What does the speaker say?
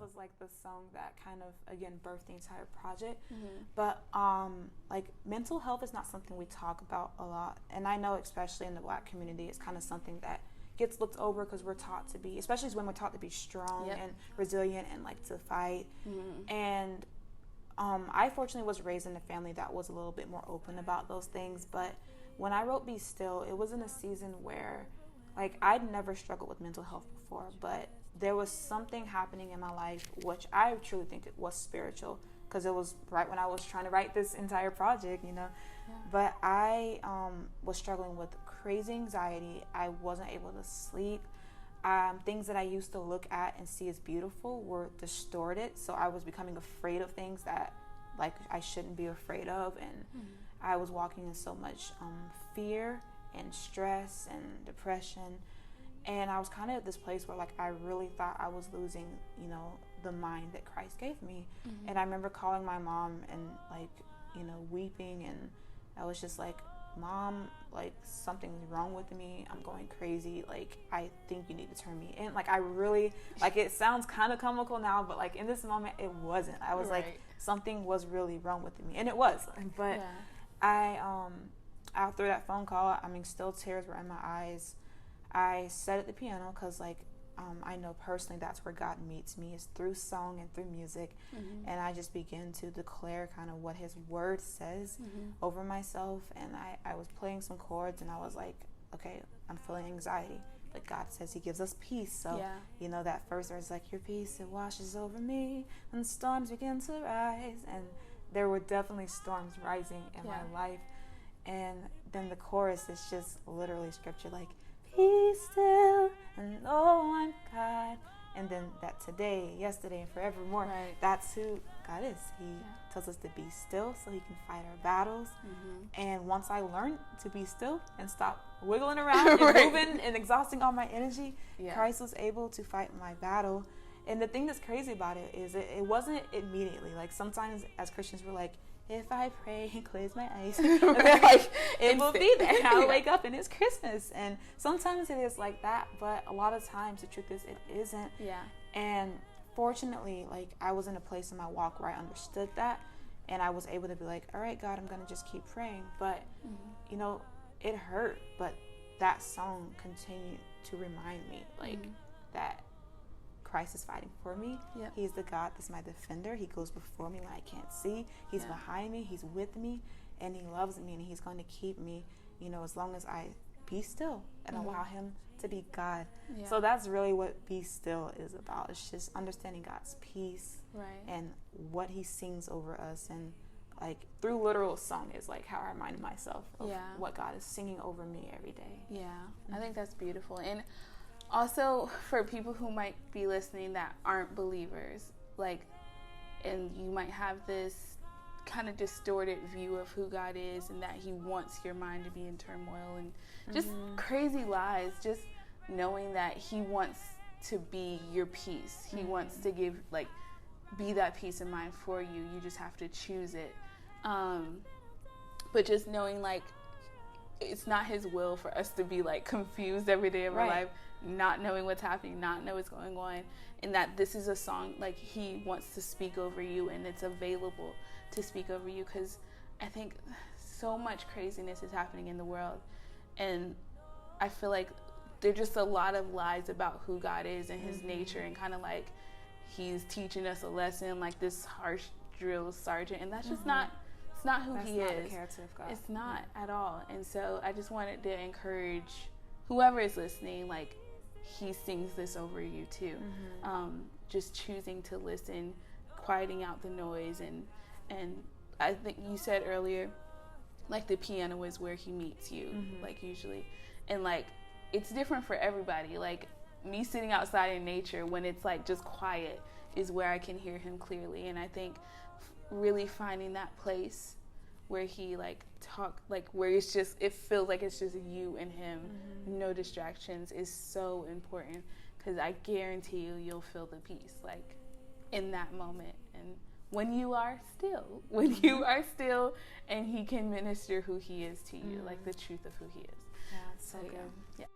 was like the song that kind of again birthed the entire project. Mm-hmm. But like mental health is not something we talk about a lot, and I know especially in the Black community, it's kind of something that gets looked over because we're taught to be, especially when we're taught to be strong Yep. and resilient and like to fight. Mm-hmm. And I fortunately was raised in a family that was a little bit more open about those things. But when I wrote Be Still, it was in a season where like I'd never struggled with mental health before, but there was something happening in my life which I truly think it was spiritual, because it was right when I was trying to write this entire project, you know. Yeah. But I was struggling with crazy anxiety. I wasn't able to sleep. Things that I used to look at and see as beautiful were distorted, so I was becoming afraid of things that like I shouldn't be afraid of, and I was walking in so much fear and stress and depression. And I was kind of at this place where like I really thought I was losing, you know, the mind that Christ gave me. Mm-hmm. And I remember calling my mom and like, you know, weeping, and I was just like, Mom, like something's wrong with me. I'm going crazy. Like I think you need to turn me in. Like I really, like it sounds kind of comical now, but like in this moment it wasn't. I was Right. like something was really wrong with me, and it was. But Yeah. after that phone call, I mean, still tears were in my eyes. I sat at the piano because, like, I know personally that's where God meets me, is through song and through music. Mm-hmm. And I just begin to declare kind of what His Word says Mm-hmm. over myself. And I was playing some chords, and I was like, okay, I'm feeling anxiety. But God says He gives us peace. So, Yeah. you know, that first verse, like, your peace, it washes over me, and storms begin to rise. And there were definitely storms rising in Yeah. my life. And then the chorus is just literally scripture, like, be still and know I'm God. And then that today, yesterday, and forevermore, Right. that's who God is. He tells us to be still so He can fight our battles. Mm-hmm. And once I learned to be still and stop wiggling around and Right. moving and exhausting all my energy, Yeah. Christ was able to fight my battle. And the thing that's crazy about it is it wasn't immediately. Like sometimes as Christians we're like, if I pray and close my eyes, and then, like it will be there. And I'll wake up and it's Christmas. And sometimes it is like that, but a lot of times the truth is it isn't. Yeah. And fortunately, like I was in a place in my walk where I understood that, and I was able to be like, all right, God, I'm gonna just keep praying. But you know, it hurt, but that song continued to remind me like that Christ is fighting for me. Yep. He's the God that's my defender. He goes before me when I can't see. He's behind me. He's with me, and He loves me, and He's going to keep me, you know, as long as I be still and allow Him to be God. Yeah. So that's really what Be Still is about. It's just understanding God's peace Right. and what He sings over us, and like through literal song is like how I remind myself of what God is singing over me every day. Yeah. I think that's beautiful. And also, for people who might be listening that aren't believers, like, and you might have this kind of distorted view of who God is and that He wants your mind to be in turmoil and just crazy lies, just knowing that He wants to be your peace. He wants to give, like, be that peace of mind for you. You just have to choose it. But just knowing, like, it's not His will for us to be like confused every day of our life, not knowing what's happening, not know what's going on, and that this is a song like He wants to speak over you, and it's available to speak over you, because I think so much craziness is happening in the world, and I feel like there's just a lot of lies about who God is and His nature, and kind of like He's teaching us a lesson like this harsh drill sergeant, and that's just not. It's not who He is. The character of God. It's not at all. And so I just wanted to encourage whoever is listening, like, He sings this over you too. Just choosing to listen, quieting out the noise, and I think you said earlier, like the piano is where He meets you, like usually. And like it's different for everybody. Like me sitting outside in nature when it's like just quiet is where I can hear Him clearly. And I think really finding that place where He like talk, like where it's just, it feels like it's just you and Him, no distractions, is so important, because I guarantee you'll feel the peace like in that moment. And when you are still, and He can minister who He is to you, like the truth of who He is. Yeah, it's so good. Yeah.